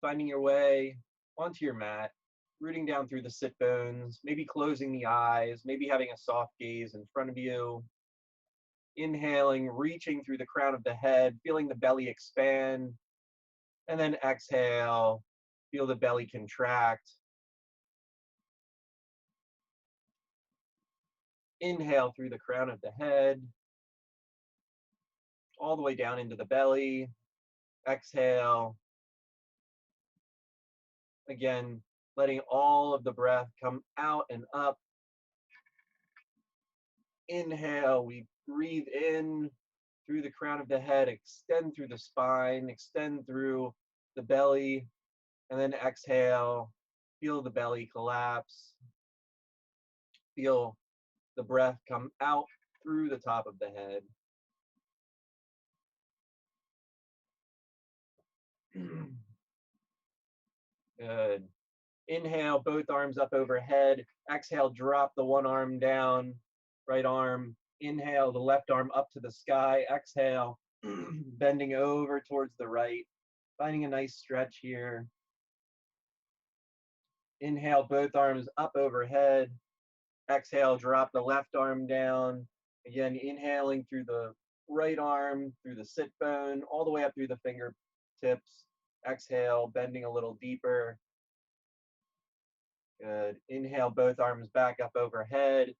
finding your way onto your mat, rooting down through the sit bones, maybe closing the eyes, maybe having a soft gaze in front of you. Inhaling, reaching through the crown of the head, feeling the belly expand, and then exhale, feel the belly contract. Inhale through the crown of the head, all the way down into the belly. Exhale. Again, letting all of the breath come out and up. Inhale, we breathe in through the crown of the head, extend through the spine, extend through the belly, and then exhale, feel the belly collapse. Feel the breath come out through the top of the head. Good. Inhale, both arms up overhead. Exhale, drop the one arm down, right arm. Inhale, the left arm up to the sky. Exhale, bending over towards the right. Finding a nice stretch here. Inhale, both arms up overhead. Exhale, drop the left arm down. Again, inhaling through the right arm, through the sit bone, all the way up through the fingertips. Exhale, bending a little deeper. Good. Inhale, both arms back up overhead.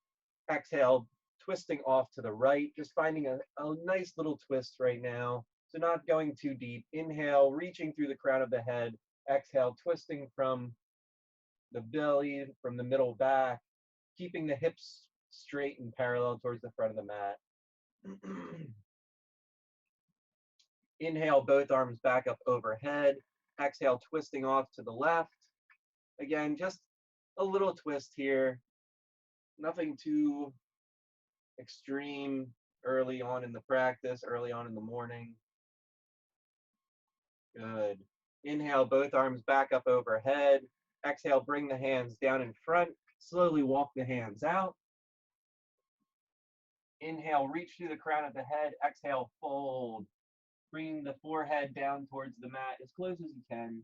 Exhale, twisting off to the right, just finding a nice little twist right now. So not going too deep. Inhale, reaching through the crown of the head. Exhale, twisting from the belly, from the middle back, keeping the hips straight and parallel towards the front of the mat. Inhale, both arms back up overhead. Exhale, twisting off to the left. Again, just a little twist here. Nothing too extreme early on in the practice, early on in the morning. Good. Inhale, both arms back up overhead. Exhale, bring the hands down in front. Slowly walk the hands out. Inhale, reach through the crown of the head. Exhale, fold. Bringing the forehead down towards the mat as close as you can.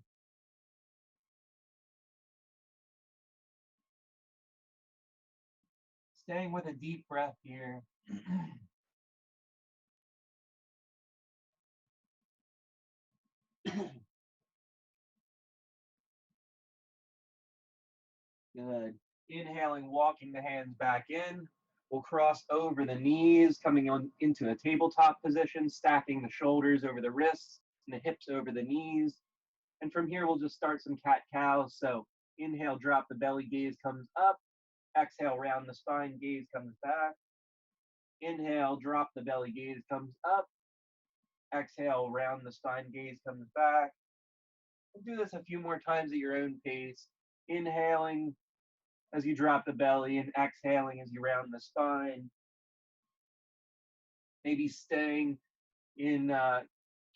Staying with a deep breath here. Good. Inhaling, walking the hands back in. We'll cross over the knees, coming on into a tabletop position, stacking the shoulders over the wrists and the hips over the knees. And from here, we'll just start some cat-cows. So inhale, drop the belly, gaze comes up. Exhale, round the spine, gaze comes back. Inhale, drop the belly, gaze comes up. Exhale, round the spine, gaze comes back. We'll do this a few more times at your own pace. Inhaling as you drop the belly and exhaling as you round the spine. Maybe staying in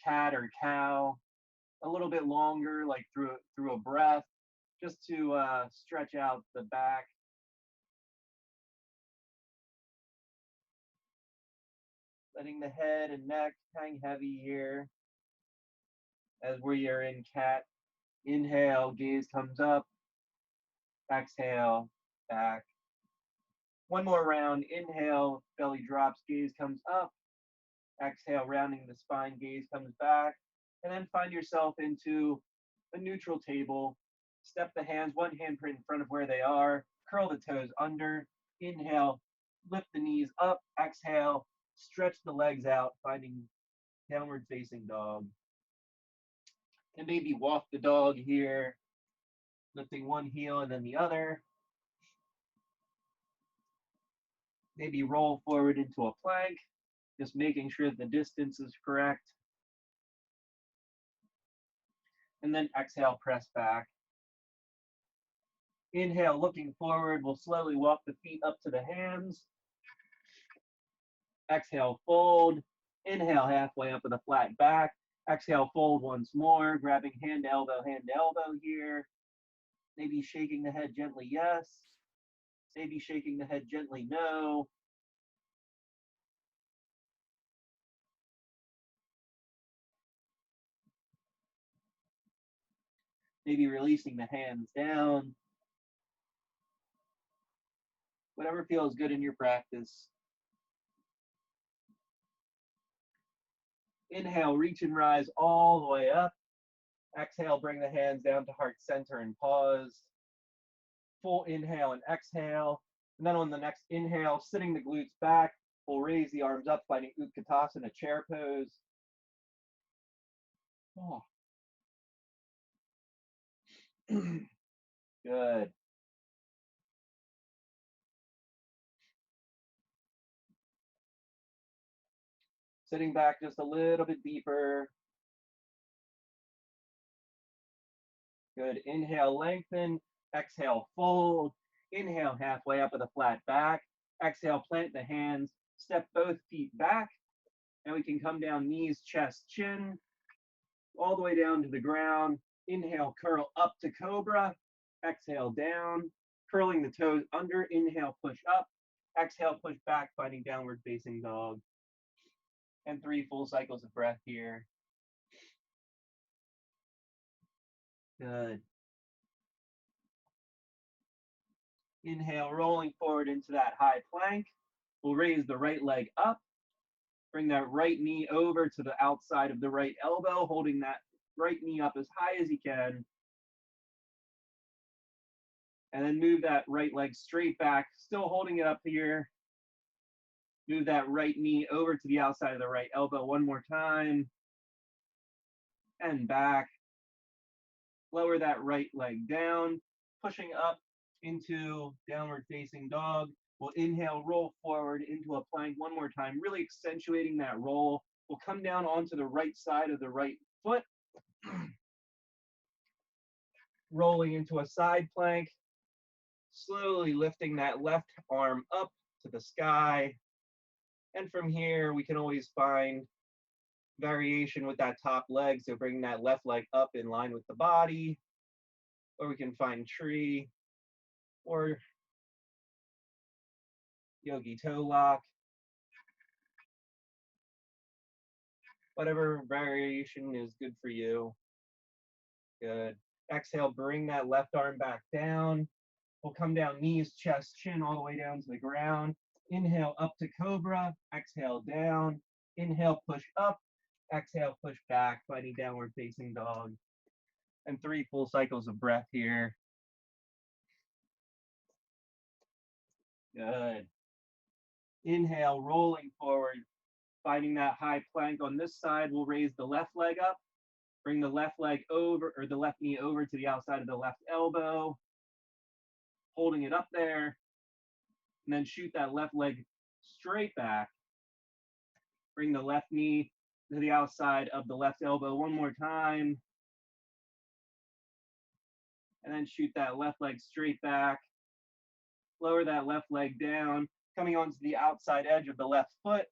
cat or cow a little bit longer, like through a breath, just to stretch out the back. Letting the head and neck hang heavy here as we are in cat. Inhale, gaze comes up. Exhale, back. One more round. Inhale, belly drops, gaze comes up. Exhale, rounding the spine, gaze comes back. And then find yourself into a neutral table. Step the hands, one handprint in front of where they are. Curl the toes under. Inhale, lift the knees up. Exhale, stretch the legs out, finding downward facing dog. And maybe walk the dog here, lifting one heel and then the other. Maybe roll forward into a plank, just making sure the distance is correct. And then exhale, press back. Inhale, looking forward, we'll slowly walk the feet up to the hands. Exhale, fold. Inhale, halfway up with a flat back. Exhale, fold once more, grabbing hand to elbow here. Maybe shaking the head gently, yes. Maybe shaking the head gently, no. Maybe releasing the hands down. Whatever feels good in your practice. Inhale, reach and rise all the way up. Exhale, bring the hands down to heart center and pause. Full inhale and exhale. And then on the next inhale, sitting the glutes back, we'll raise the arms up, finding Utkatasana, chair pose. Oh. Good. Sitting back just a little bit deeper. Good. Inhale, lengthen. Exhale, fold. Inhale, halfway up with a flat back. Exhale, plant the hands. Step both feet back. And we can come down, knees, chest, chin, all the way down to the ground. Inhale, curl up to cobra. Exhale, down. Curling the toes under. Inhale, push up. Exhale, push back, finding downward facing dog. And 3 full cycles of breath here. Good. Inhale, rolling forward into that high plank. We'll raise the right leg up. Bring that right knee over to the outside of the right elbow, holding that right knee up as high as you can. And then move that right leg straight back, still holding it up here. Move that right knee over to the outside of the right elbow one more time. And back. Lower that right leg down, pushing up into downward facing dog. We'll inhale, roll forward into a plank one more time, really accentuating that roll. We'll come down onto the right side of the right foot. Rolling into a side plank. Slowly lifting that left arm up to the sky. And from here, we can always find variation with that top leg. So bring that left leg up in line with the body. Or we can find tree or yogi toe lock. Whatever variation is good for you. Good. Exhale, bring that left arm back down. We'll come down, knees, chest, chin, all the way down to the ground. Inhale, up to cobra. Exhale, down. Inhale, push up. Exhale, push back, finding downward facing dog. And 3 full cycles of breath here. Good. Inhale, rolling forward, finding that high plank on this side. We'll raise the left leg up. Bring the left leg over, or the left knee over to the outside of the left elbow. Holding it up there. And then shoot that left leg straight back. Bring the left knee to the outside of the left elbow one more time. And then shoot that left leg straight back. Lower that left leg down. Coming onto the outside edge of the left foot.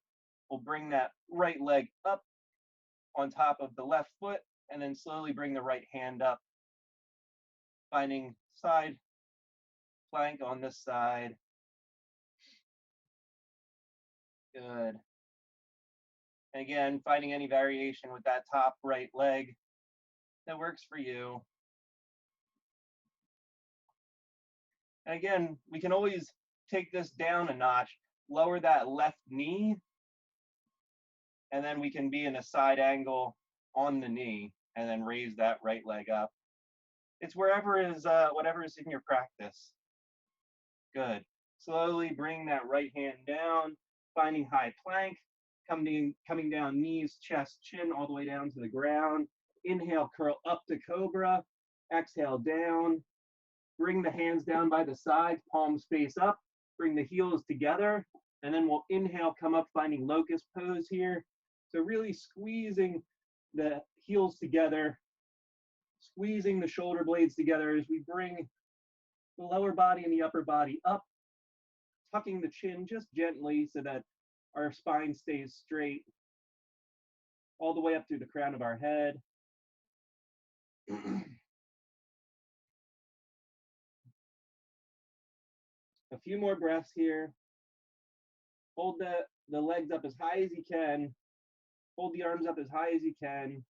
We'll bring that right leg up on top of the left foot, and then slowly bring the right hand up. Finding side plank on this side. Good. And again, finding any variation with that top right leg that works for you. And again, we can always take this down a notch, lower that left knee, and then we can be in a side angle on the knee, and then raise that right leg up. It's whatever is in your practice. Good. Slowly bring that right hand down, finding high plank, coming down, knees, chest, chin, all the way down to the ground. Inhale, curl up to cobra. Exhale, down. Bring the hands down by the sides, palms face up. Bring the heels together. And then we'll inhale, come up, finding locust pose here. So really squeezing the heels together, squeezing the shoulder blades together as we bring the lower body and the upper body up, tucking the chin just gently so that our spine stays straight, all the way up through the crown of our head. A few more breaths here. Hold the legs up as high as you can. Hold the arms up as high as you can.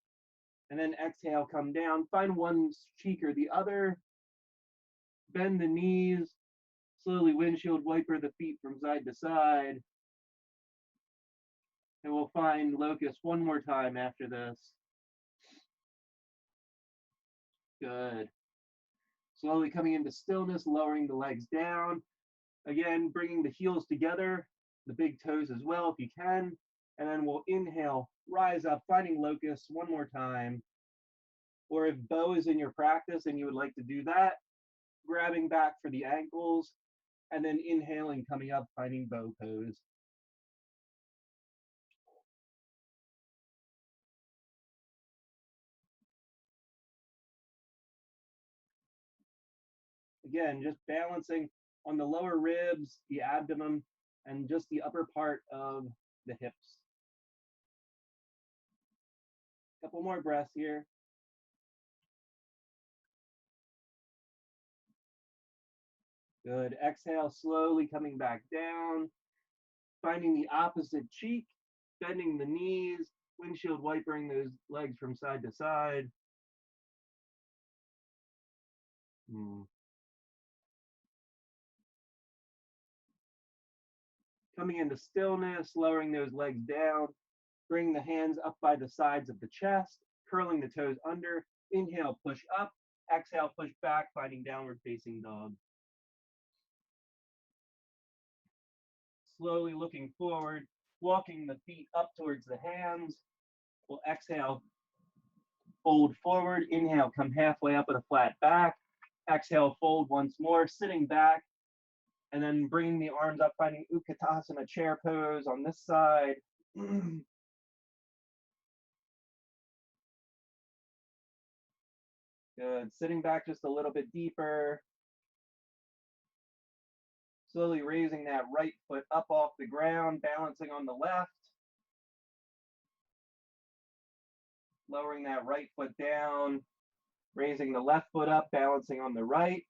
And then exhale, come down. Find one cheek or the other. Bend the knees. Slowly windshield wiper the feet from side to side. And we'll find locust one more time after this. Good. Slowly coming into stillness, lowering the legs down. Again, bringing the heels together, the big toes as well if you can. And then we'll inhale, rise up, finding locust one more time. Or if bow is in your practice and you would like to do that, grabbing back for the ankles, and then inhaling, coming up, finding bow pose. Again, just balancing on the lower ribs, the abdomen, and just the upper part of the hips. Couple more breaths here. Good. Exhale, slowly coming back down, finding the opposite cheek, bending the knees, windshield wipering those legs from side to side. Coming into stillness, lowering those legs down, bring the hands up by the sides of the chest, curling the toes under. Inhale, push up. Exhale, push back, finding downward facing dog. Slowly looking forward, walking the feet up towards the hands. We'll exhale, fold forward. Inhale, come halfway up with a flat back. Exhale, fold once more, sitting back. And then bringing the arms up, finding Utkatasana chair pose on this side. Good. Sitting back just a little bit deeper. Slowly raising that right foot up off the ground, balancing on the left. Lowering that right foot down, raising the left foot up, balancing on the right.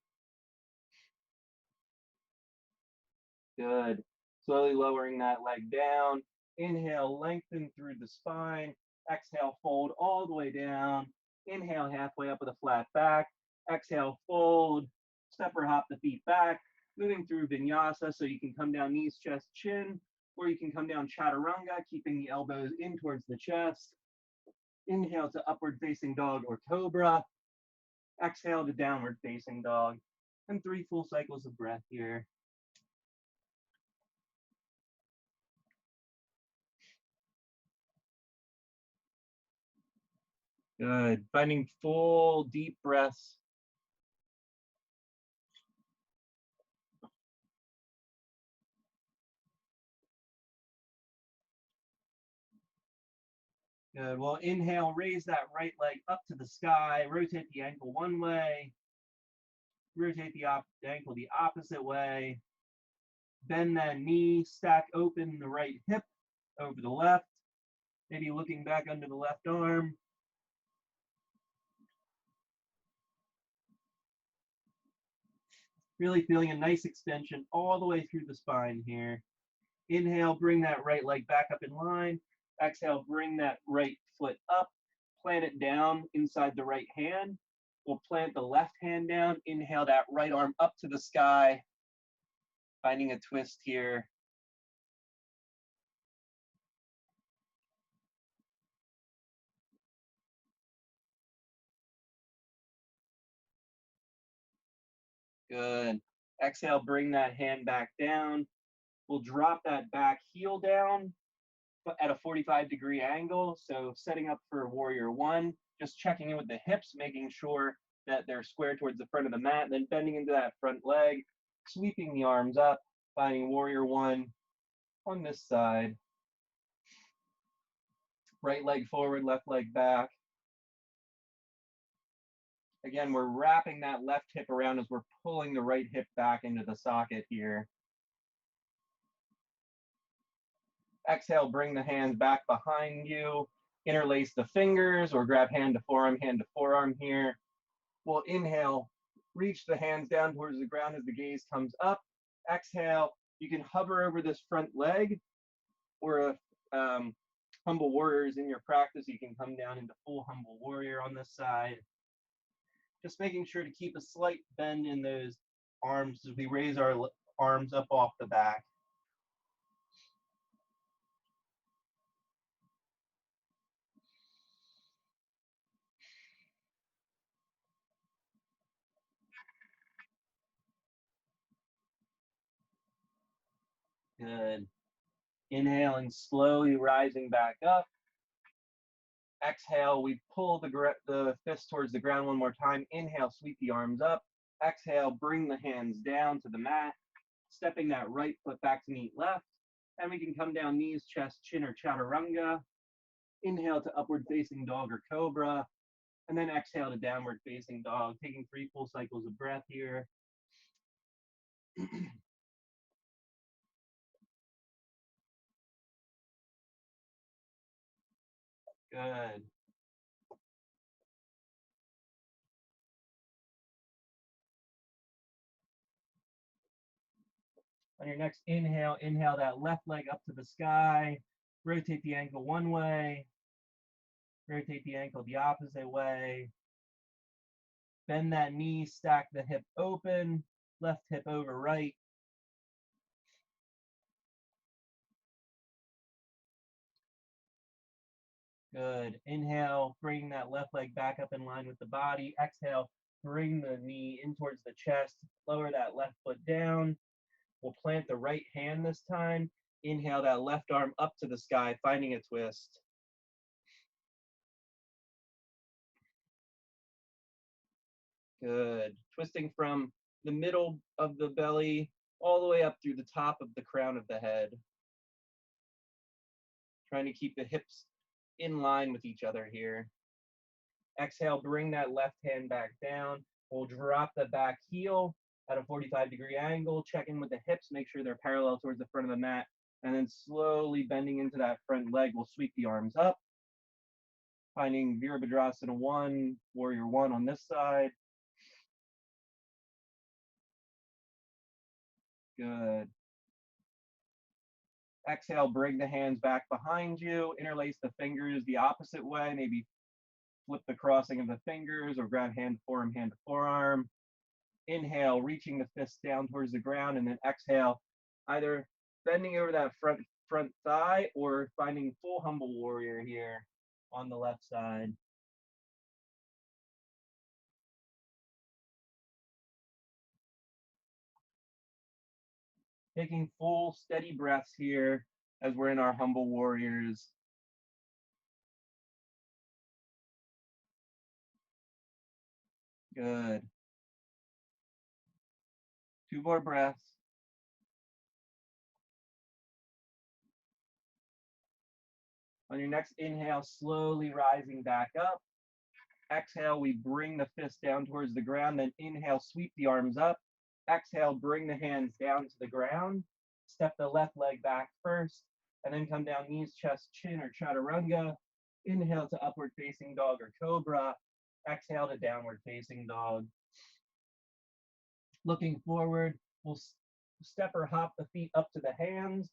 Good. Slowly lowering that leg down. Inhale, lengthen through the spine. Exhale, fold all the way down. Inhale, halfway up with a flat back. Exhale, fold. Step or hop the feet back. Moving through vinyasa, so you can come down knees, chest, chin, or you can come down chaturanga, keeping the elbows in towards the chest. Inhale to upward facing dog or cobra. Exhale to downward facing dog. And 3 full cycles of breath here. Good. Finding full deep breaths. Good. Well, inhale, raise that right leg up to the sky. Rotate the ankle one way. Rotate the ankle the opposite way. Bend that knee, stack open the right hip over the left. Maybe looking back under the left arm. Really feeling a nice extension all the way through the spine here. Inhale, bring that right leg back up in line. Exhale, bring that right foot up. Plant it down inside the right hand. We'll plant the left hand down. Inhale that right arm up to the sky. Finding a twist here. Good. Exhale, bring that hand back down. We'll drop that back heel down at a 45-degree angle. So setting up for warrior one, just checking in with the hips, making sure that they're square towards the front of the mat, then bending into that front leg, sweeping the arms up, finding warrior one on this side. Right leg forward, left leg back. Again, we're wrapping that left hip around as we're pulling the right hip back into the socket here. Exhale, bring the hands back behind you. Interlace the fingers or grab hand to forearm here. We'll inhale, reach the hands down towards the ground as the gaze comes up. Exhale, you can hover over this front leg or humble warriors in your practice, you can come down into full humble warrior on this side. Just making sure to keep a slight bend in those arms as we raise our arms up off the back. Good. Inhale and slowly rising back up. Exhale, we pull the fist towards the ground one more time. Inhale, sweep the arms up. Exhale, bring the hands down to the mat. Stepping that right foot back to meet left. And we can come down knees, chest, chin, or chaturanga. Inhale to upward facing dog or cobra. And then exhale to downward facing dog, taking 3 full cycles of breath here. Good. On your next inhale, inhale that left leg up to the sky. Rotate the ankle one way. Rotate the ankle the opposite way. Bend that knee, stack the hip open. Left hip over right. Good. Inhale, bring that left leg back up in line with the body. Exhale, bring the knee in towards the chest. Lower that left foot down. We'll plant the right hand this time. Inhale that left arm up to the sky, finding a twist. Good. Twisting from the middle of the belly all the way up through the top of the crown of the head. Trying to keep the hips in line with each other here. Exhale, bring that left hand back down. We'll drop the back heel at a 45-degree angle, check in with the hips, make sure they're parallel towards the front of the mat, and then slowly bending into that front leg, we'll sweep the arms up, finding Virabhadrasana 1, Warrior 1 on this side. Good. Exhale, bring the hands back behind you, interlace the fingers the opposite way, maybe flip the crossing of the fingers or grab hand to forearm. Inhale, reaching the fist down towards the ground, and then exhale, either bending over that front thigh or finding full humble warrior here on the left side. Taking full steady breaths here as we're in our humble warriors. Good. 2 more breaths. On your next inhale, slowly rising back up. Exhale, we bring the fist down towards the ground, then inhale, sweep the arms up. Exhale, bring the hands down to the ground. Step the left leg back first, and then come down knees, chest, chin, or chaturanga. Inhale to upward facing dog or cobra. Exhale to downward facing dog. Looking forward, we'll step or hop the feet up to the hands.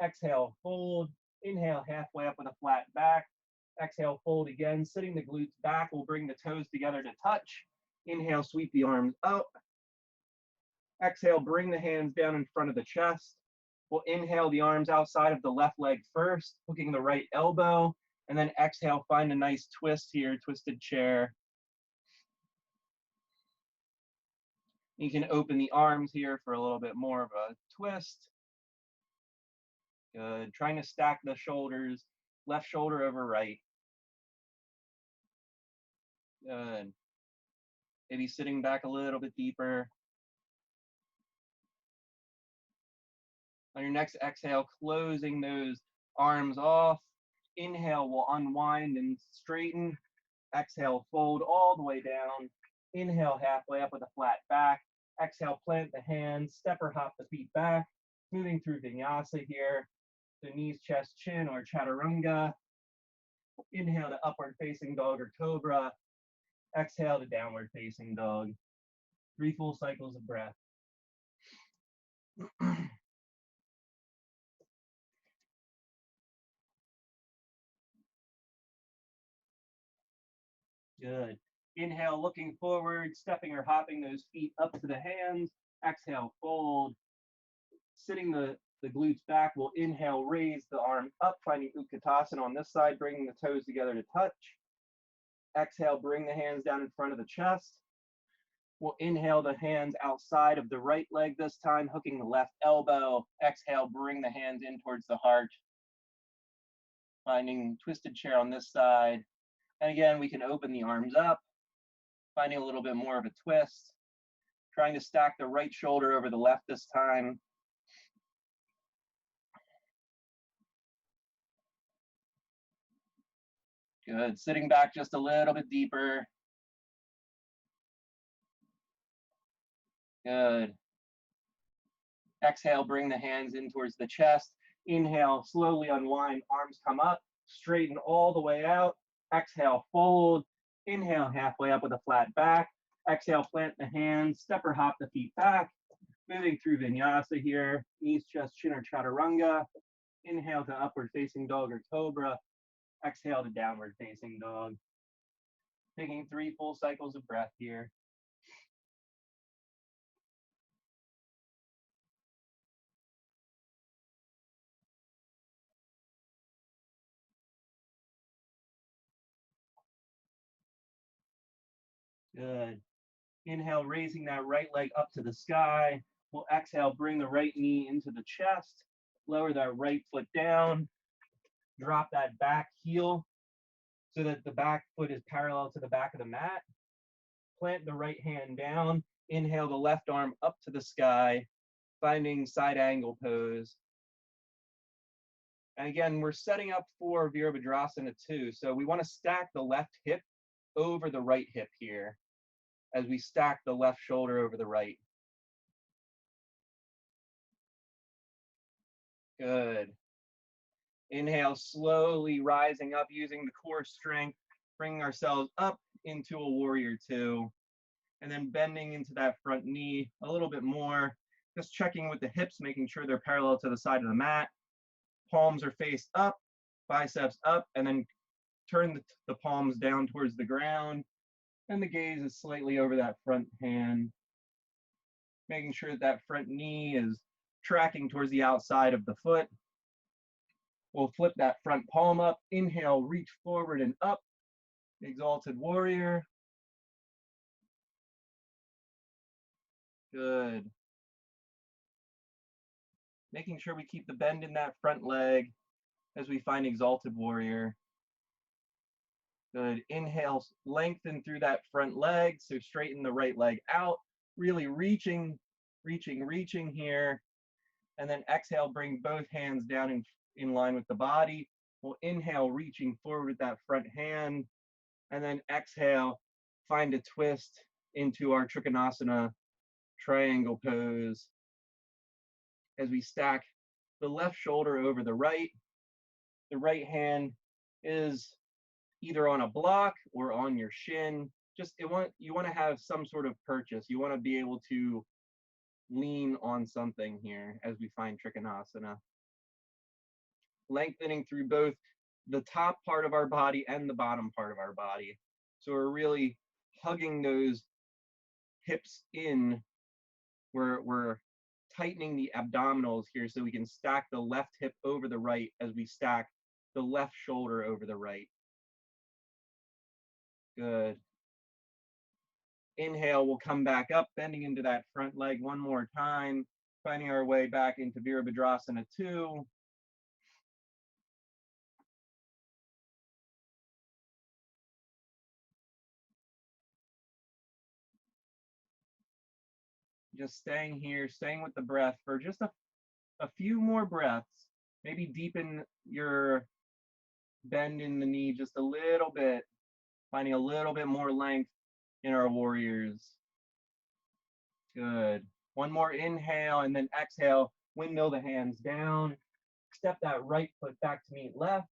Exhale, fold. Inhale, halfway up with a flat back. Exhale, fold again, sitting the glutes back. We'll bring the toes together to touch. Inhale, sweep the arms up. Exhale, bring the hands down in front of the chest. We'll inhale the arms outside of the left leg first, hooking the right elbow. And then exhale, find a nice twist here, twisted chair. You can open the arms here for a little bit more of a twist. Good. Trying to stack the shoulders, left shoulder over right. Good. Maybe sitting back a little bit deeper. On your next exhale, closing those arms off. Inhale, we'll unwind and straighten. Exhale, fold all the way down. Inhale, halfway up with a flat back. Exhale, plant the hands, step or hop the feet back. Moving through vinyasa here. The knees, chest, chin, or chaturanga. Inhale to upward facing dog or cobra. Exhale to downward facing dog. 3 full cycles of breath. Good. Inhale, looking forward, stepping or hopping those feet up to the hands. Exhale, fold. Sitting the glutes back, we'll inhale, raise the arm up, finding Utkatasana on this side, bringing the toes together to touch. Exhale, bring the hands down in front of the chest. We'll inhale the hands outside of the right leg this time, hooking the left elbow. Exhale, bring the hands in towards the heart. Finding twisted chair on this side. And again, we can open the arms up, finding a little bit more of a twist. Trying to stack the right shoulder over the left this time. Good. Sitting back just a little bit deeper. Good. Exhale, bring the hands in towards the chest. Inhale, slowly unwind, arms come up, straighten all the way out. Exhale, fold. Inhale, halfway up with a flat back. Exhale, plant the hands, step or hop the feet back. Moving through vinyasa here, knees, chest, chin, or chaturanga. Inhale to upward facing dog or cobra. Exhale to downward facing dog. Taking 3 full cycles of breath here. Good. Inhale, raising that right leg up to the sky. We'll exhale, bring the right knee into the chest. Lower that right foot down. Drop that back heel so that the back foot is parallel to the back of the mat. Plant the right hand down. Inhale the left arm up to the sky, finding side angle pose. And again, we're setting up for Virabhadrasana 2. So we want to stack the left hip over the right hip here as we stack the left shoulder over the right. Good. Inhale, slowly rising up using the core strength, bringing ourselves up into a warrior 2, and then bending into that front knee a little bit more, just checking with the hips, making sure they're parallel to the side of the mat. Palms are faced up, biceps up, and then turn the palms down towards the ground, and the gaze is slightly over that front hand, making sure that that front knee is tracking towards the outside of the foot. We'll flip that front palm up. Inhale, reach forward and up. Exalted warrior. Good. Making sure we keep the bend in that front leg as we find exalted warrior. Good. Inhale, lengthen through that front leg. So straighten the right leg out. Really reaching here. And then exhale, bring both hands down in line with the body. We'll inhale, reaching forward with that front hand. And then exhale, find a twist into our Trikonasana triangle pose as we stack the left shoulder over the right. The right hand is either on a block or on your shin. You want to have some sort of purchase. You want to be able to lean on something here as we find Trikonasana. Lengthening through both the top part of our body and the bottom part of our body. So we're really hugging those hips in. We're tightening the abdominals here so we can stack the left hip over the right as we stack the left shoulder over the right. Good. Inhale, we'll come back up, bending into that front leg one more time, finding our way back into Virabhadrasana 2. Just staying here, staying with the breath for just a few more breaths. Maybe deepen your bend in the knee just a little bit, finding a little bit more length in our warriors. Good. One more inhale and then exhale, windmill the hands down. Step that right foot back to meet left,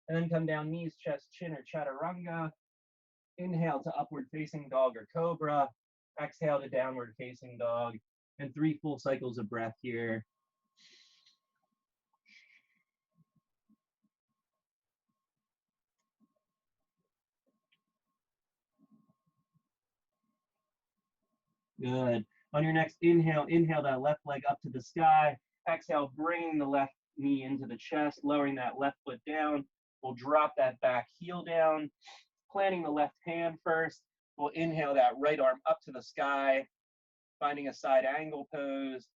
and then come down knees, chest, chin, or chaturanga. Inhale to upward facing dog or cobra. Exhale to downward facing dog. And 3 full cycles of breath here. Good. On your next inhale, inhale that left leg up to the sky. Exhale, bringing the left knee into the chest, lowering that left foot down. We'll drop that back heel down, planting the left hand first. We'll inhale that right arm up to the sky, finding a side angle pose.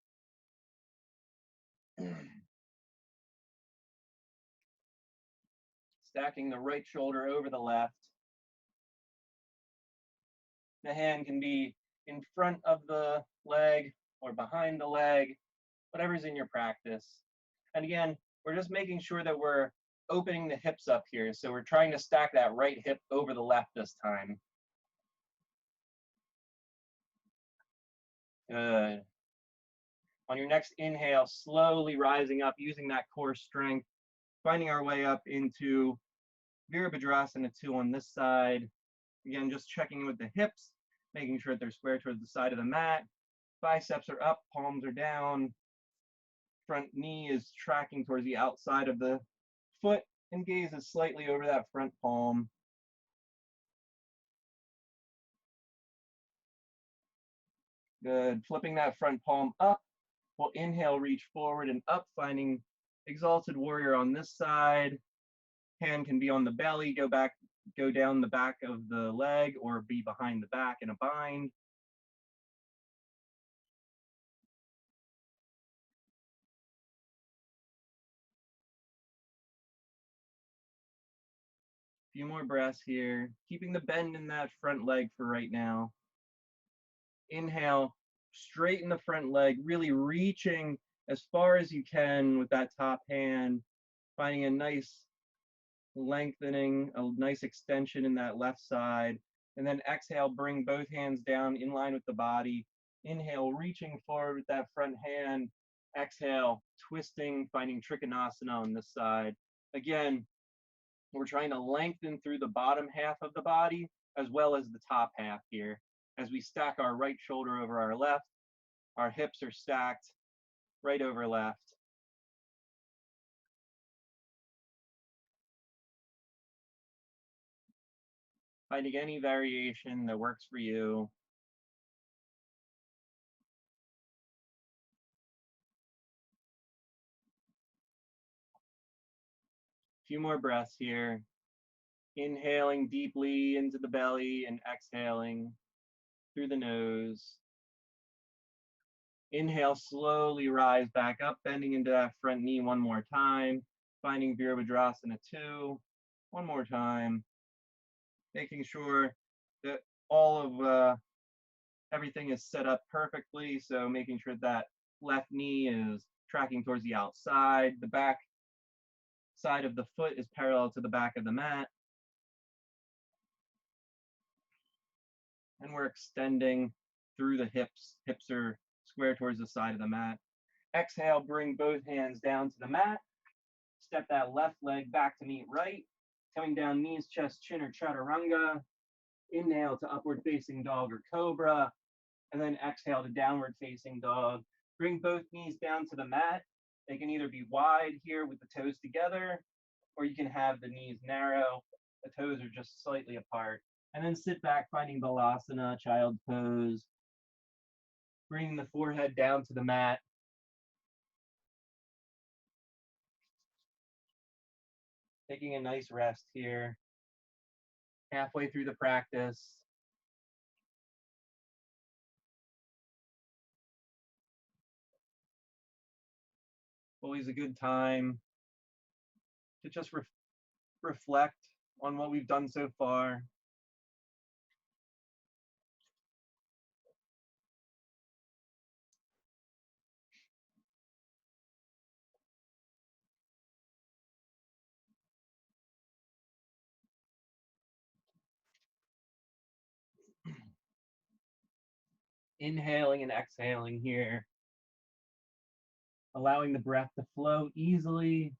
Stacking the right shoulder over the left. The hand can be in front of the leg or behind the leg, whatever's in your practice. And again, we're just making sure that we're opening the hips up here. So we're trying to stack that right hip over the left this time. Good. On your next inhale, slowly rising up, using that core strength, finding our way up into Virabhadrasana 2 on this side. Again, just checking in with the hips, making sure that they're square towards the side of the mat. Biceps are up, palms are down. Front knee is tracking towards the outside of the foot, and gaze is slightly over that front palm. Good. Flipping that front palm up. We'll inhale, reach forward and up, finding exalted warrior on this side. Hand can be on the belly, go down the back of the leg, or be behind the back in a bind. A few more breaths here, keeping the bend in that front leg for right now. Inhale, straighten the front leg, really reaching as far as you can with that top hand, finding a nice lengthening, a nice extension in that left side. And then exhale, bring both hands down in line with the body. Inhale, reaching forward with that front hand. Exhale, twisting, finding Trikonasana on this side. Again, we're trying to lengthen through the bottom half of the body as well as the top half here. As we stack our right shoulder over our left, our hips are stacked right over left. Finding any variation that works for you. A few more breaths here. Inhaling deeply into the belly and exhaling through the nose. Inhale, slowly rise back up, bending into that front knee one more time. Finding Virabhadrasana 2, one more time. Making sure that all of everything is set up perfectly. So making sure that left knee is tracking towards the outside. The back side of the foot is parallel to the back of the mat. And we're extending through the hips. Hips are square towards the side of the mat. Exhale, bring both hands down to the mat. Step that left leg back to meet right. Coming down, knees, chest, chin, or chaturanga. Inhale to upward facing dog or cobra. And then exhale to downward facing dog. Bring both knees down to the mat. They can either be wide here with the toes together, or you can have the knees narrow. The toes are just slightly apart. And then sit back, finding Balasana, child pose. Bringing the forehead down to the mat. Taking a nice rest here. Halfway through the practice. Always a good time to just reflect on what we've done so far. Inhaling and exhaling here. Allowing the breath to flow easily,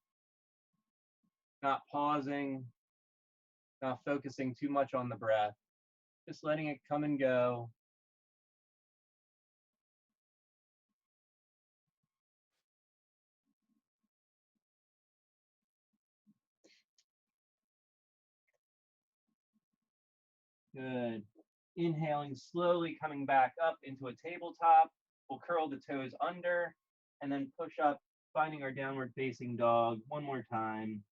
not pausing, not focusing too much on the breath, just letting it come and go. Good. Inhaling, slowly coming back up into a tabletop. We'll curl the toes under and then push up, finding our downward facing dog one more time.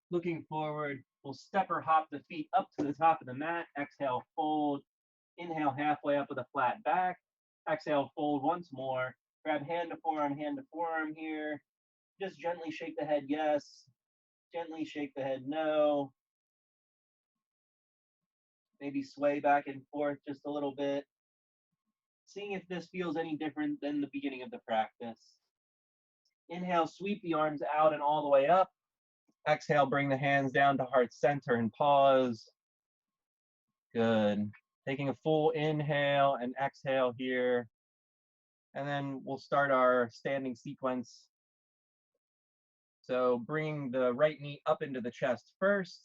Looking forward, we'll step or hop the feet up to the top of the mat. Exhale, fold. Inhale, halfway up with a flat back. Exhale, fold once more. Grab hand to forearm here. Just gently shake the head yes. Gently shake the head no. Maybe sway back and forth just a little bit. Seeing if this feels any different than the beginning of the practice. Inhale, sweep the arms out and all the way up. Exhale, bring the hands down to heart center and pause. Good. Taking a full inhale and exhale here. And then we'll start our standing sequence. So bringing the right knee up into the chest first.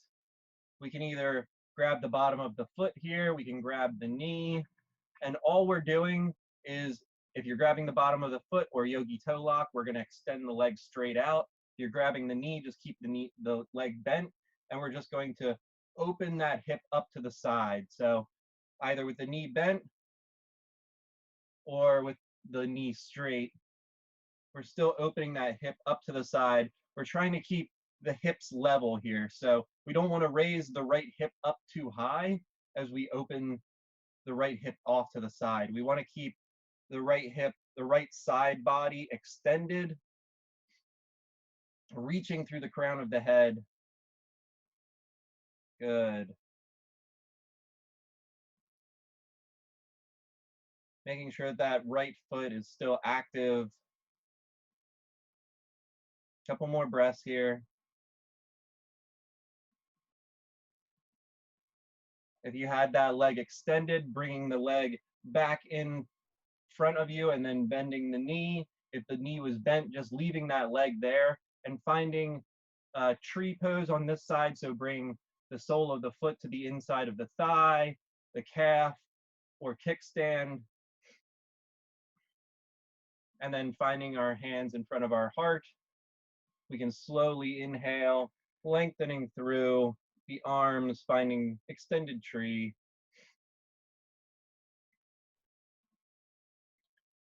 We can either grab the bottom of the foot here, we can grab the knee, and all we're doing is, if you're grabbing the bottom of the foot or yogi toe lock, we're going to extend the leg straight out. If you're grabbing the knee, just keep the leg bent, and we're just going to open that hip up to the side. So either with the knee bent or with the knee straight, we're still opening that hip up to the side. We're trying to keep the hips level here. So we don't want to raise the right hip up too high as we open the right hip off to the side. We want to keep the right hip, the right side body extended, reaching through the crown of the head. Good. Making sure that right foot is still active. Couple more breaths here. If you had that leg extended, bringing the leg back in front of you and then bending the knee. If the knee was bent, just leaving that leg there and finding a tree pose on this side. So bring the sole of the foot to the inside of the thigh, the calf, or kickstand. And then finding our hands in front of our heart. We can slowly inhale, lengthening through the arms, finding extended tree.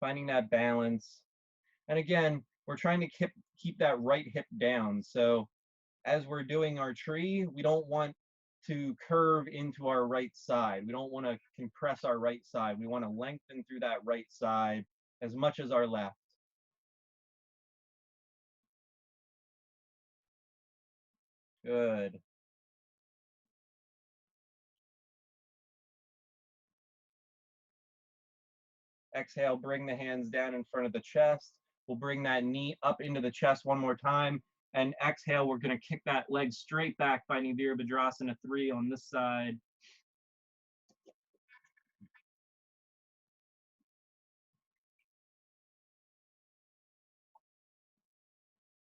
Finding that balance. And again, we're trying to keep that right hip down. So as we're doing our tree, we don't want to curve into our right side. We don't want to compress our right side. We want to lengthen through that right side as much as our left. Good. Exhale, bring the hands down in front of the chest. We'll bring that knee up into the chest one more time. And exhale, we're going to kick that leg straight back, finding Virabhadrasana 3 on this side.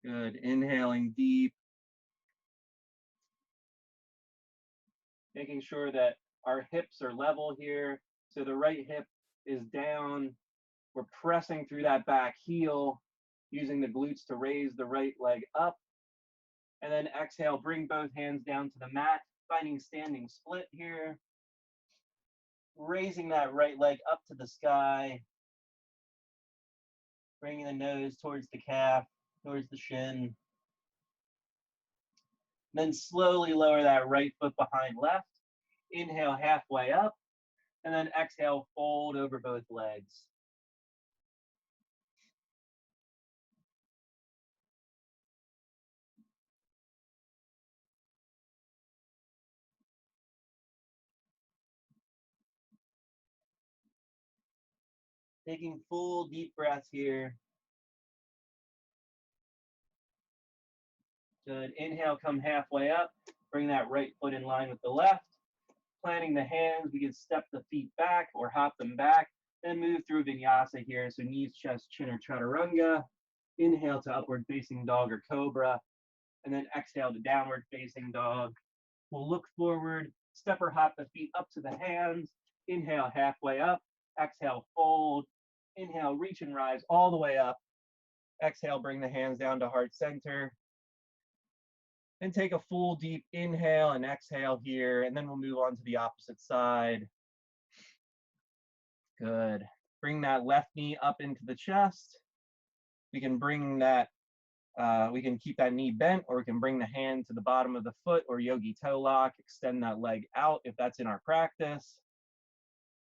Good. Inhaling deep. Making sure that our hips are level here. So the right hip is down. We're pressing through that back heel, using the glutes to raise the right leg up. And then exhale, bring both hands down to the mat, finding standing split here. Raising that right leg up to the sky. Bringing the nose towards the calf, towards the shin. Then slowly lower that right foot behind left. Inhale halfway up, and then exhale, fold over both legs. Taking full deep breaths here. Good. Inhale, come halfway up. Bring that right foot in line with the left. Planting the hands, we can step the feet back or hop them back. Then move through vinyasa here. So knees, chest, chin, or chaturanga. Inhale to upward facing dog or cobra. And then exhale to downward facing dog. We'll look forward, step or hop the feet up to the hands. Inhale, halfway up. Exhale, fold. Inhale, reach and rise all the way up. Exhale, bring the hands down to heart center. And take a full deep inhale and exhale here, and then we'll move on to the opposite side. Good. Bring that left knee up into the chest. We can bring that, we can keep that knee bent, or we can bring the hand to the bottom of the foot or yogi toe lock, extend that leg out if that's in our practice,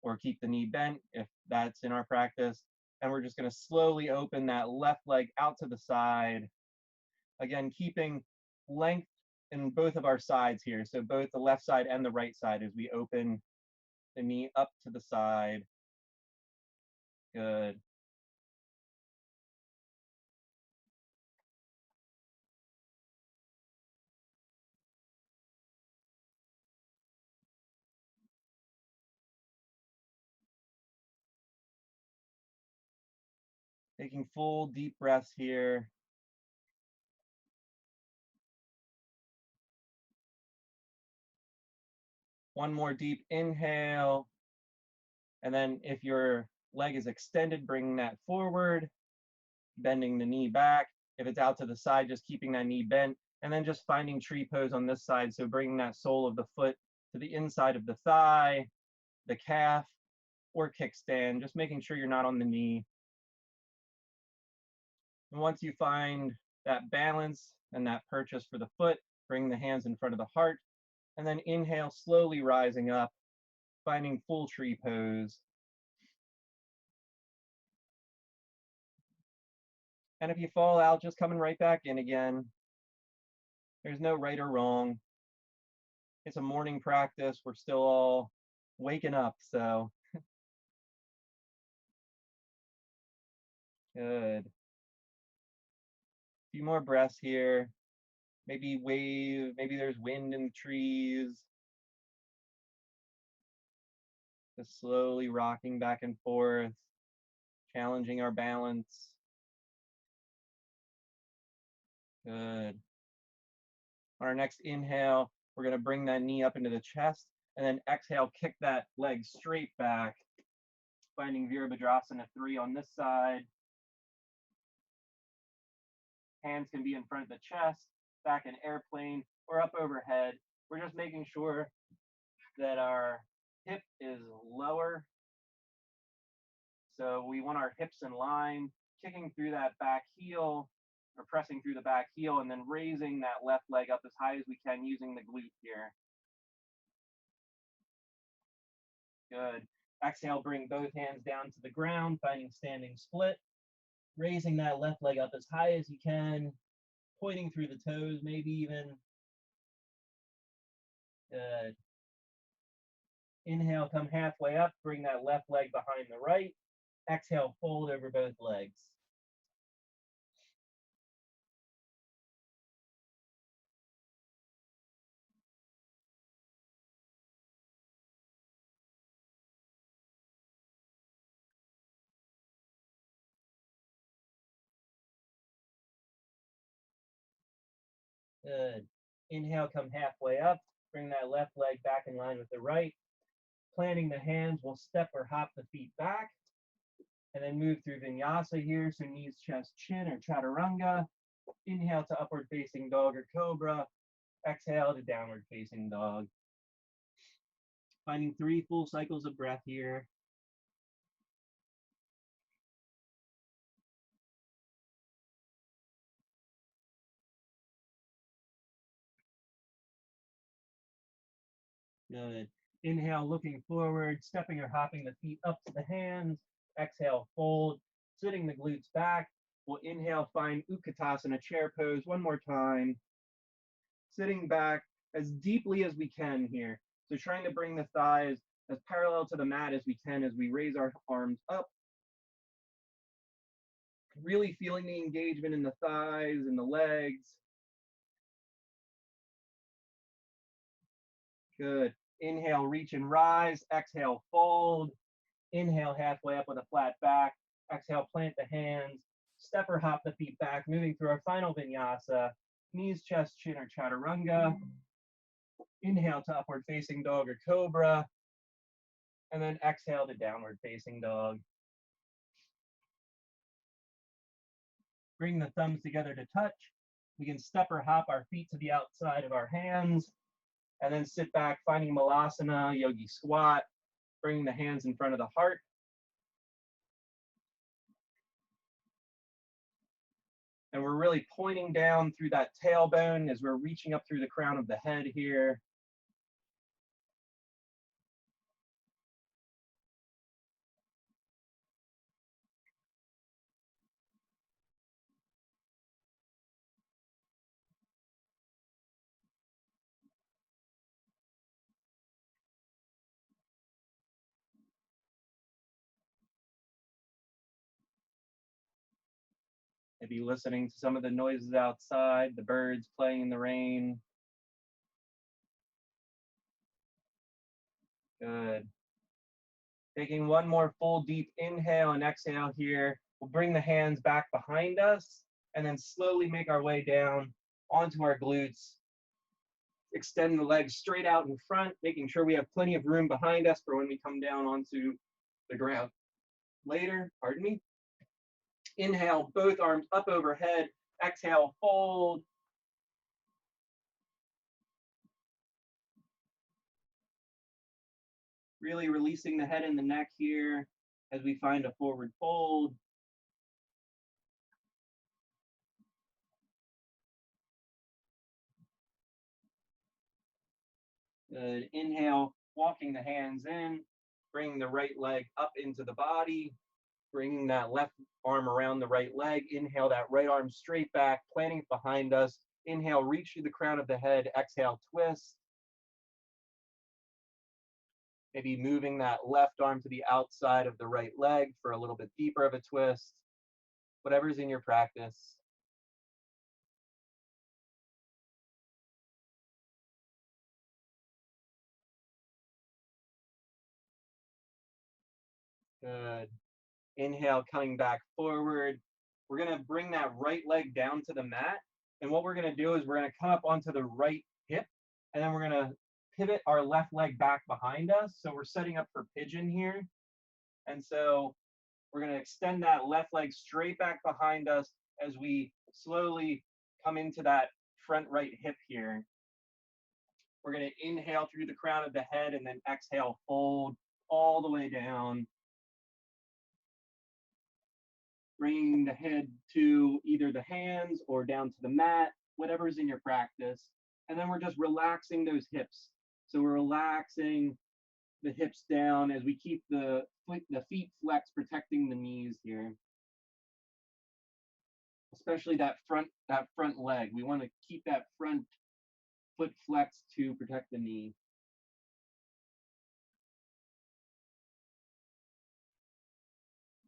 or keep the knee bent if that's in our practice. And we're just gonna slowly open that left leg out to the side. Again, keeping length in both of our sides here. So both the left side and the right side as we open the knee up to the side. Good. Taking full deep breaths here. One more deep inhale. And then if your leg is extended, bring that forward, bending the knee back. If it's out to the side, just keeping that knee bent. And then just finding tree pose on this side. So bringing that sole of the foot to the inside of the thigh, the calf, or kickstand, just making sure you're not on the knee. And once you find that balance and that purchase for the foot, bring the hands in front of the heart, and then inhale, slowly rising up, finding full tree pose. And if you fall out, just coming right back in again. There's no right or wrong. It's a morning practice. We're still all waking up, so good. A few more breaths here. Maybe wave, maybe there's wind in the trees. Just slowly rocking back and forth, challenging our balance. Good. On our next inhale, we're gonna bring that knee up into the chest, and then exhale, kick that leg straight back, finding Virabhadrasana 3 on this side. Hands can be in front of the chest, back in airplane, or up overhead. We're just making sure that our hip is lower. So we want our hips in line, kicking through that back heel, or pressing through the back heel, and then raising that left leg up as high as we can using the glute here. Good. Exhale, bring both hands down to the ground, finding standing split. Raising that left leg up as high as you can, pointing through the toes, maybe even. Good. Inhale, come halfway up, bring that left leg behind the right. Exhale, fold over both legs. Good. Inhale, come halfway up, bring that left leg back in line with the right. Planting the hands, we'll step or hop the feet back, and then move through vinyasa here, so knees, chest, chin, or chaturanga. Inhale to upward facing dog or cobra. Exhale to downward facing dog. Finding 3 full cycles of breath here. Good. Inhale, looking forward, stepping or hopping the feet up to the hands. Exhale, fold, sitting the glutes back. We'll inhale, find Utkatasana, chair pose one more time. Sitting back as deeply as we can here. So trying to bring the thighs as parallel to the mat as we can as we raise our arms up. Really feeling the engagement in the thighs and the legs. Good. Inhale, reach and rise. Exhale, fold. Inhale, halfway up with a flat back. Exhale, plant the hands. Step or hop the feet back, moving through our final vinyasa. Knees, chest, chin, or chaturanga. Inhale to upward facing dog or cobra. And then exhale to downward facing dog. Bring the thumbs together to touch. We can step or hop our feet to the outside of our hands, and then sit back, finding Malasana, Yogi Squat, bringing the hands in front of the heart. And we're really pointing down through that tailbone as we're reaching up through the crown of the head here. Maybe listening to some of the noises outside, the birds playing in the rain. Good. Taking one more full deep inhale and exhale here. We'll bring the hands back behind us and then slowly make our way down onto our glutes. Extend the legs straight out in front, making sure we have plenty of room behind us for when we come down onto the ground later. Pardon me. Inhale, both arms up overhead. Exhale, fold. Really releasing the head and the neck here as we find a forward fold. Good. Inhale, walking the hands in, bringing the right leg up into the body, bringing that left arm around the right leg. Inhale, that right arm straight back, planting it behind us. Inhale, reach through the crown of the head. Exhale, twist. Maybe moving that left arm to the outside of the right leg for a little bit deeper of a twist. Whatever's in your practice. Good. Inhale, coming back forward. We're going to bring that right leg down to the mat. And what we're going to do is we're going to come up onto the right hip, and then we're going to pivot our left leg back behind us. So we're setting up for pigeon here. And so we're going to extend that left leg straight back behind us as we slowly come into that front right hip here. We're going to inhale through the crown of the head and then exhale, fold all the way down. Bringing the head to either the hands or down to the mat, whatever's in your practice. And then we're just relaxing those hips. So we're relaxing the hips down as we keep the feet flexed, protecting the knees here. Especially that front leg. We want to keep that front foot flexed to protect the knee.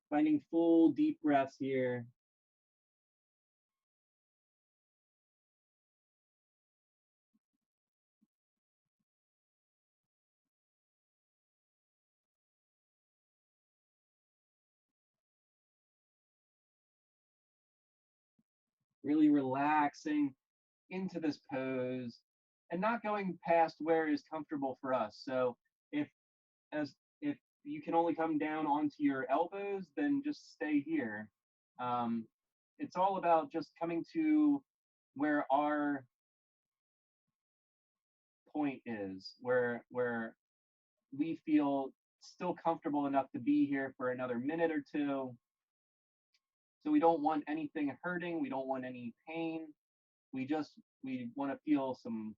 Finding full deep breaths here. Really relaxing into this pose and not going past where is comfortable for us. So if you can only come down onto your elbows, then just stay here. It's all about just coming to where our point is, where we feel still comfortable enough to be here for another minute or two. So we don't want anything hurting, we don't want any pain. We want to feel some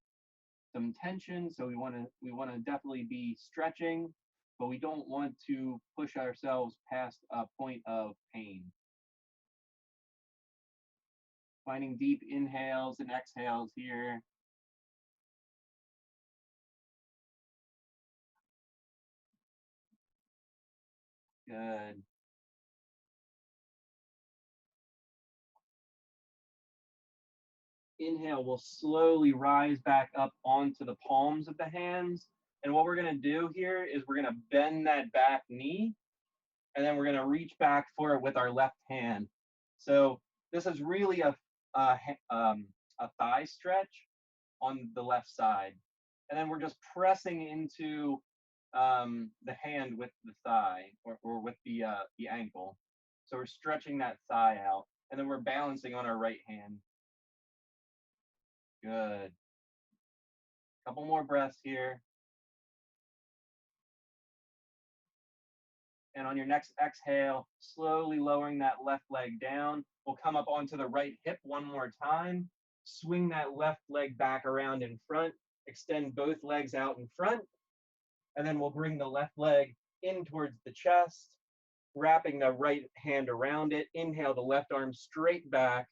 tension, so we want to definitely be stretching, but we don't want to push ourselves past a point of pain. Finding deep inhales and exhales here. Good. Inhale, we'll slowly rise back up onto the palms of the hands. And what we're going to do here is we're going to bend that back knee, and then we're going to reach back for it with our left hand. So this is really a thigh stretch on the left side. And then we're just pressing into the hand with the thigh or with the ankle. So we're stretching that thigh out, and then we're balancing on our right hand. Good. Couple more breaths here. And on your next exhale, slowly lowering that left leg down. We'll come up onto the right hip one more time. Swing that left leg back around in front. Extend both legs out in front. And then we'll bring the left leg in towards the chest, wrapping the right hand around it. Inhale the left arm straight back.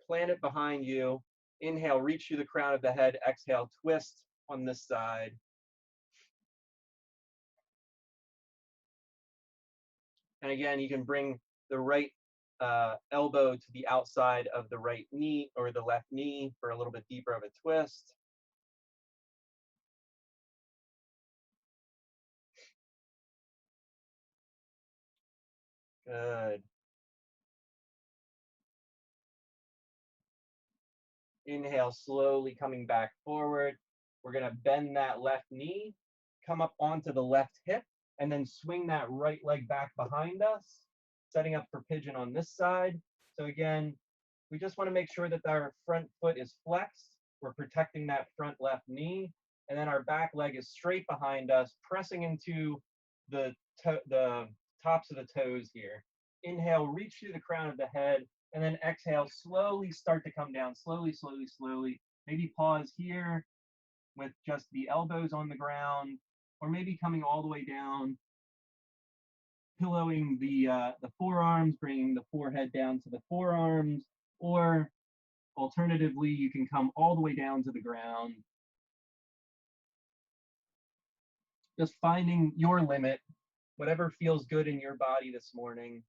Plant it behind you. Inhale, reach through the crown of the head. Exhale, twist on this side. And again, you can bring the right elbow to the outside of the right knee or the left knee for a little bit deeper of a twist. Good. Inhale, slowly coming back forward. We're going to bend that left knee, come up onto the left hip, and then swing that right leg back behind us, setting up for pigeon on this side. So again, we just want to make sure that our front foot is flexed. We're protecting that front left knee, and then our back leg is straight behind us, pressing into the tops of the toes here. Inhale, reach through the crown of the head, and then exhale, slowly start to come down, slowly, slowly, slowly. Maybe pause here with just the elbows on the ground, or maybe coming all the way down, pillowing the forearms, bringing the forehead down to the forearms, or alternatively, you can come all the way down to the ground. Just finding your limit, whatever feels good in your body this morning,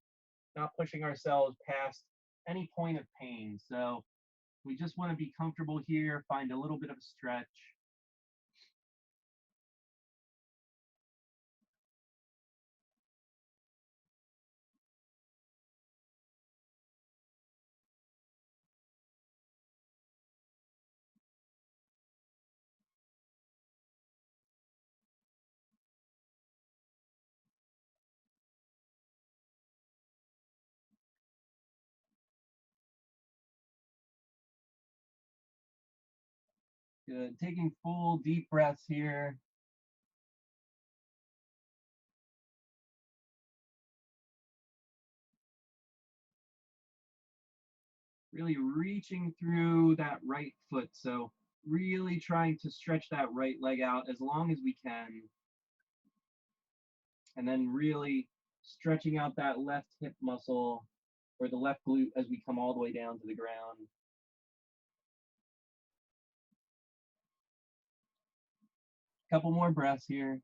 not pushing ourselves past any point of pain. So we just want to be comfortable here, find a little bit of a stretch. Good. Taking full deep breaths here. Really reaching through that right foot. So really trying to stretch that right leg out as long as we can. And then really stretching out that left hip muscle or the left glute as we come all the way down to the ground. Couple more breaths here.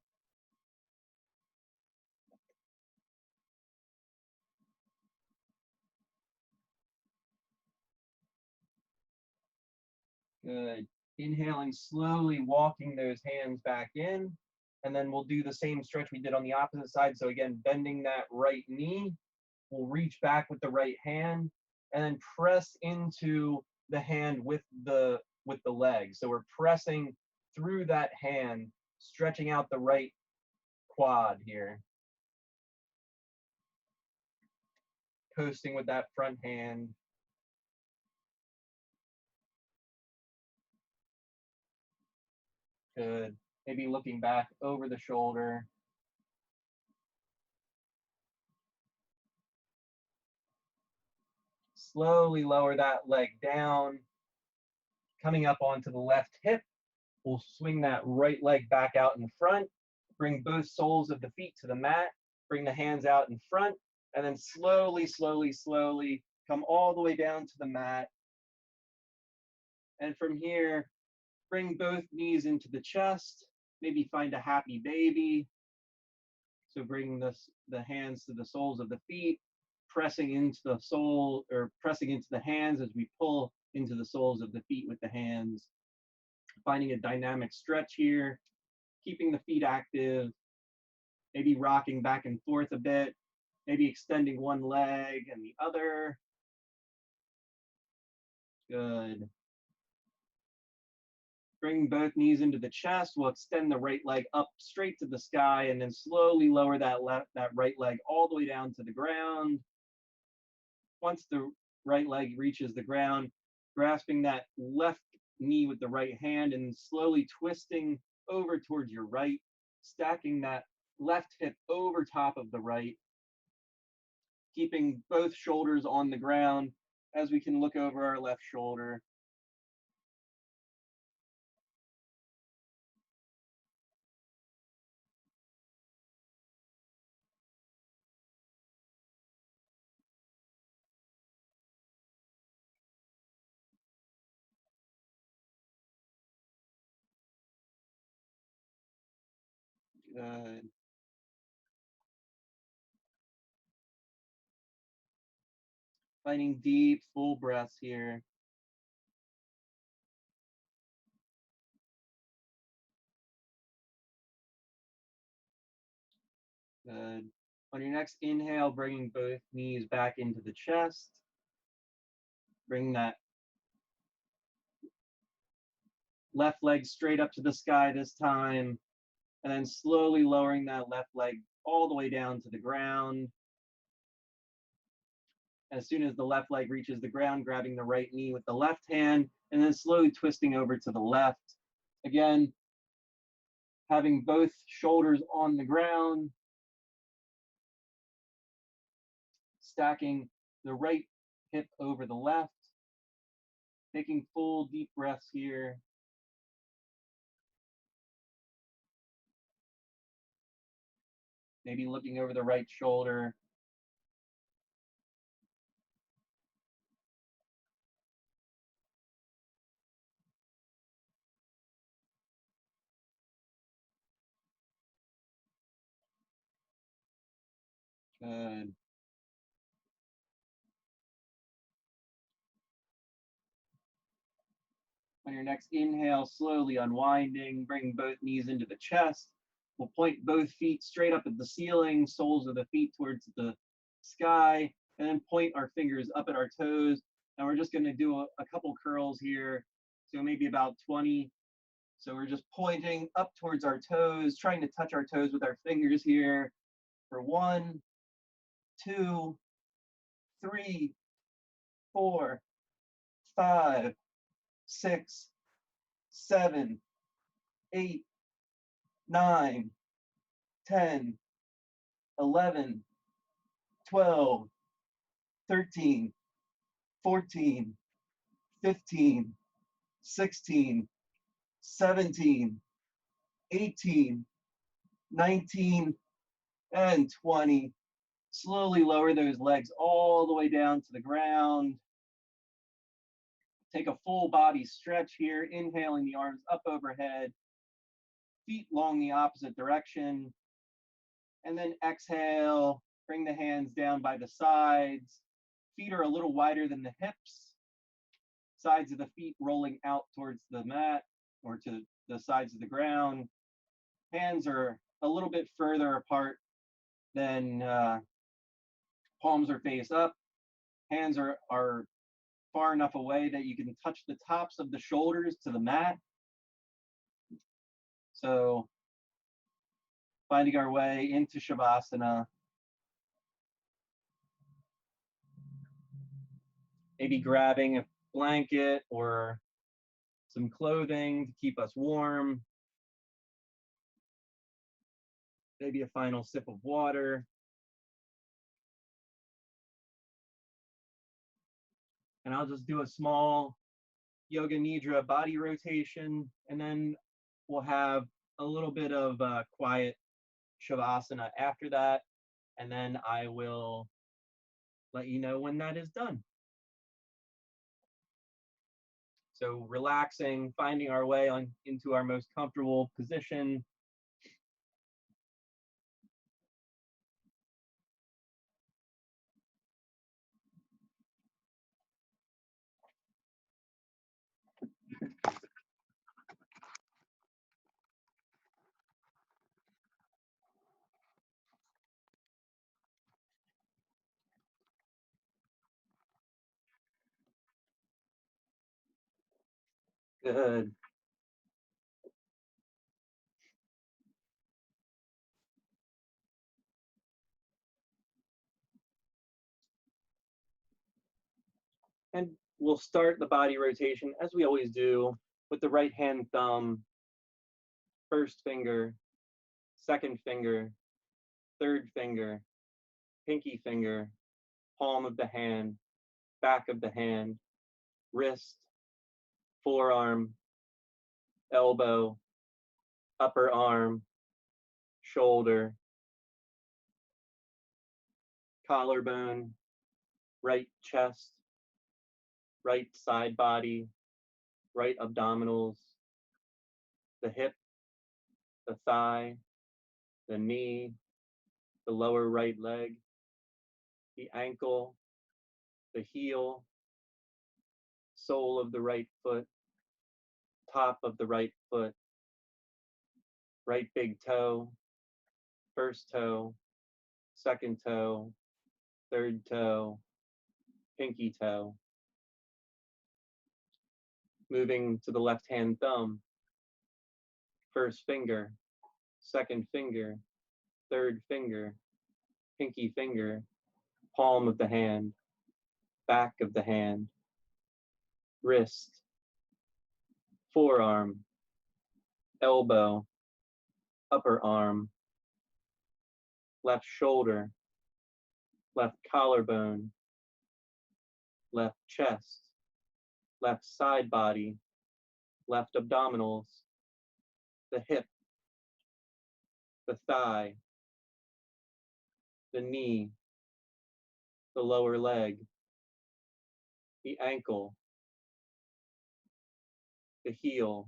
Good. Inhaling, slowly walking those hands back in. And then we'll do the same stretch we did on the opposite side. So again, bending that right knee. We'll reach back with the right hand and then press into the hand with the leg. So we're pressing through that hand, stretching out the right quad here. Coasting with that front hand. Good. Maybe looking back over the shoulder. Slowly lower that leg down. Coming up onto the left hip. We'll swing that right leg back out in front. Bring both soles of the feet to the mat. Bring the hands out in front. And then slowly, slowly, slowly come all the way down to the mat. And from here, bring both knees into the chest. Maybe find a happy baby. So bring the hands to the soles of the feet, pressing into the sole or pressing into the hands as we pull into the soles of the feet with the hands. Finding a dynamic stretch here, keeping the feet active, maybe rocking back and forth a bit, maybe extending one leg and the other. Good. Bring both knees into the chest. We'll extend the right leg up straight to the sky and then slowly lower that right leg all the way down to the ground. Once the right leg reaches the ground, grasping that left knee with the right hand and slowly twisting over towards your right, stacking that left hip over top of the right, keeping both shoulders on the ground as we can look over our left shoulder. Good. Finding deep, full breaths here. Good. On your next inhale, bringing both knees back into the chest. Bring that left leg straight up to the sky this time, and then slowly lowering that left leg all the way down to the ground. As soon as the left leg reaches the ground, grabbing the right knee with the left hand, and then slowly twisting over to the left. Again, having both shoulders on the ground, stacking the right hip over the left, taking full deep breaths here. Maybe looking over the right shoulder. Good. On your next inhale, slowly unwinding, bring both knees into the chest. We'll point both feet straight up at the ceiling, soles of the feet towards the sky, and then point our fingers up at our toes. And we're just going to do a couple curls here. So maybe about 20. So we're just pointing up towards our toes, trying to touch our toes with our fingers here for 1, 2, 3, 4, 5, 6, 7, 8, 9, 10, 11, 12, 13, 14, 15, 16, 17, 18, 19, and 20. Slowly lower those legs all the way down to the ground. Take a full body stretch here, inhaling the arms up overhead, feet along the opposite direction. And then exhale, bring the hands down by the sides. Feet are a little wider than the hips. Sides of the feet rolling out towards the mat or to the sides of the ground. Hands are a little bit further apart than palms are face up. Hands are far enough away that you can touch the tops of the shoulders to the mat. So finding our way into Shavasana. Maybe grabbing a blanket or some clothing to keep us warm. Maybe a final sip of water. And I'll just do a small Yoga Nidra body rotation, and then we'll have a little bit of quiet Shavasana after that, and then I will let you know when that is done. So relaxing, finding our way into our most comfortable position. Good. And we'll start the body rotation as we always do. with the right hand thumb, first finger, second finger, third finger, pinky finger, palm of the hand, back of the hand, wrist, forearm, elbow, upper arm, shoulder, collarbone, right chest, right side body, right abdominals, the hip, the thigh, the knee, the lower right leg, the ankle, the heel, sole of the right foot, top of the right foot, right big toe, first toe, second toe, third toe, pinky toe. Moving to the left hand thumb, first finger, second finger, third finger, pinky finger, palm of the hand, back of the hand, wrist, forearm, elbow, upper arm, left shoulder, left collarbone, left chest, left side body, left abdominals, the hip, the thigh, the knee, the lower leg, the ankle, the heel,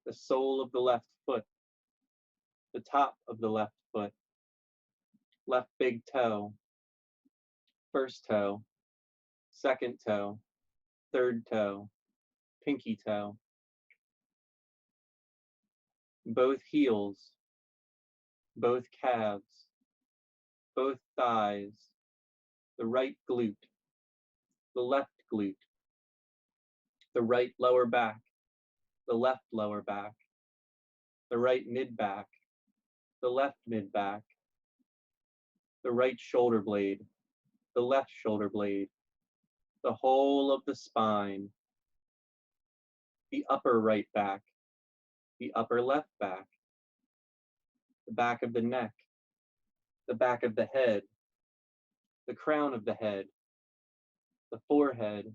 the sole of the left foot, the top of the left foot, left big toe, first toe, second toe, third toe, pinky toe, both heels, both calves, both thighs, the right glute, the left glute, the right lower back, the left lower back, the right mid back, the left mid back, the right shoulder blade, the left shoulder blade, the whole of the spine, the upper right back, the upper left back, the back of the neck, the back of the head, the crown of the head, the forehead,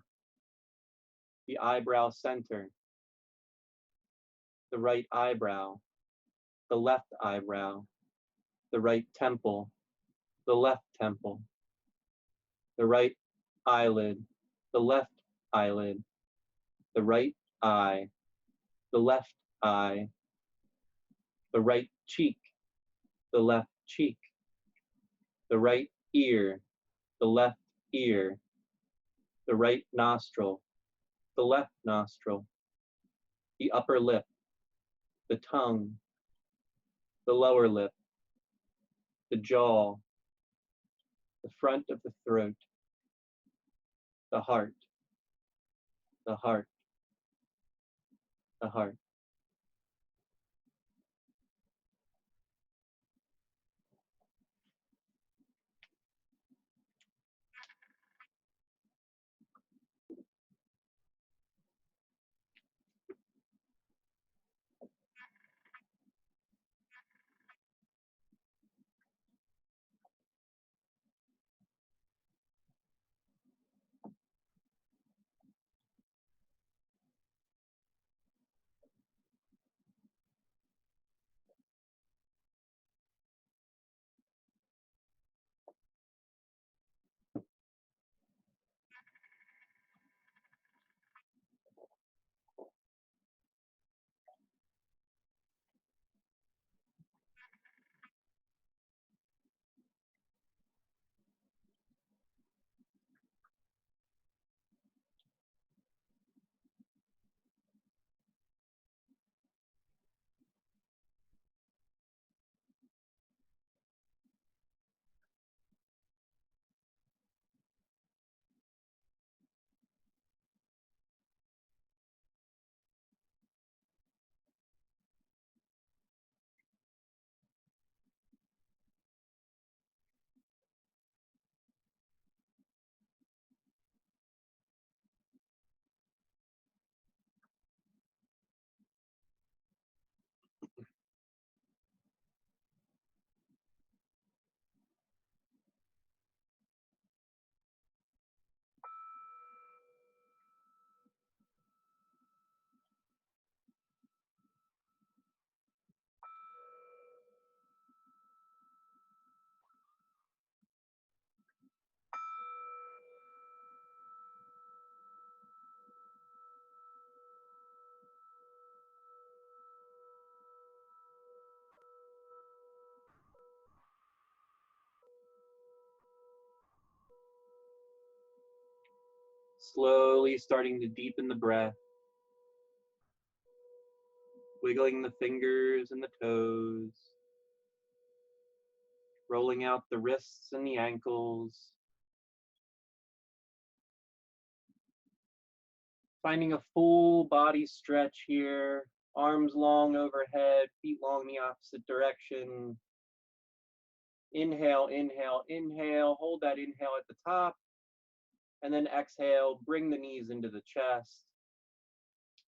the eyebrow center, the right eyebrow, the left eyebrow, the right temple, the left temple, the right eyelid, the left eyelid, the right eye, the left eye, the right cheek, the left cheek, the right ear, the left ear, the right nostril, the left nostril, the upper lip, the tongue, the lower lip, the jaw, the front of the throat, the heart, the heart, the heart. Slowly starting to deepen the breath, wiggling the fingers and the toes, rolling out the wrists and the ankles, finding a full body stretch here, arms long overhead, feet long the opposite direction. Inhale, inhale, inhale, hold that inhale at the top, and then exhale, bring the knees into the chest,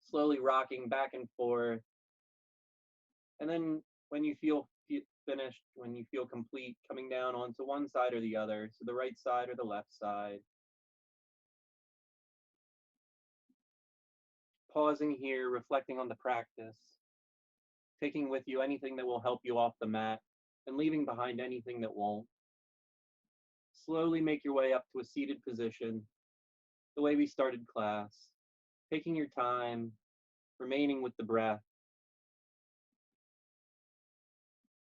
slowly rocking back and forth. And then when you feel finished, when you feel complete, coming down onto one side or the other, so the right side or the left side. Pausing here, reflecting on the practice, taking with you anything that will help you off the mat, and leaving behind anything that won't. Slowly make your way up to a seated position, the way we started class, taking your time, remaining with the breath.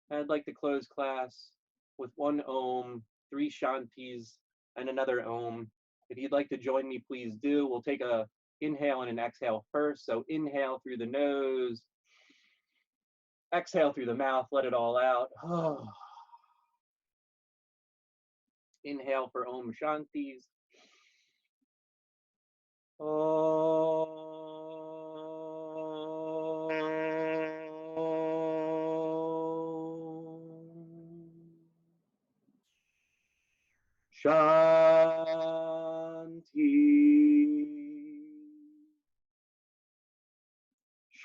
I'd like to close class with one Om, 3 Shantis, and another Om. If you'd like to join me, please do. We'll take a inhale and an exhale first. So inhale through the nose, exhale through the mouth, let it all out. Inhale for Om Shantis. Shanti.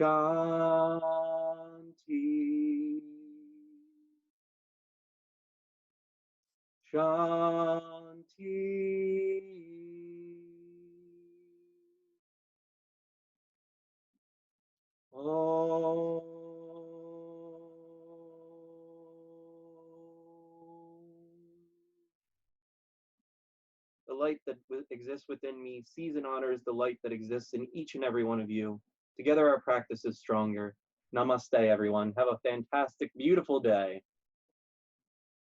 Shanti. Shanti. Om. The light that exists within me sees and honors the light that exists in each and every one of you. Together our practice is stronger. Namaste, everyone. Have a fantastic, beautiful day.